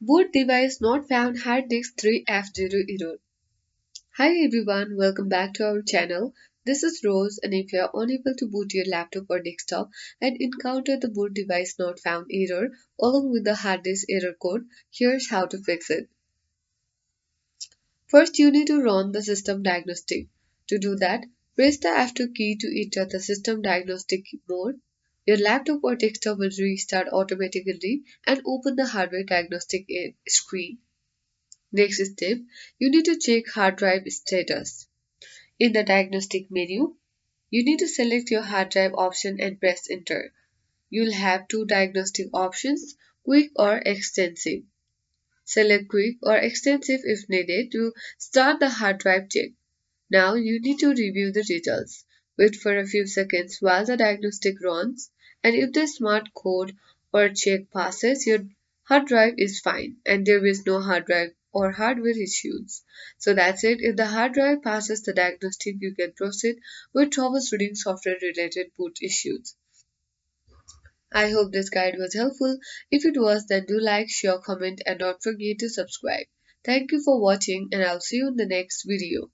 Boot device not found hard disk 3F0 error. Hi everyone, welcome back to our channel. This is Rose, and if you are unable to boot your laptop or desktop and encounter the boot device not found error along with the hard disk error code, here's how to fix it. First, you need to run the system diagnostic. To do that, press the F2 key to enter the system diagnostic mode. Your laptop or desktop will restart automatically and open the hardware diagnostic screen. Next step, you need to check hard drive status. In the diagnostic menu, you need to select your hard drive option and press enter. You'll have two diagnostic options, quick or extensive. Select quick or extensive if needed to start the hard drive check. Now you need to review the results. Wait for a few seconds while the diagnostic runs, and if the smart code or check passes, your hard drive is fine and there is no hard drive or hardware issues. So that's it. If the hard drive passes the diagnostic, you can proceed with troubleshooting software related boot issues. I hope this guide was helpful. If it was, then do like, share, comment, and don't forget to subscribe. Thank you for watching, and I'll see you in the next video.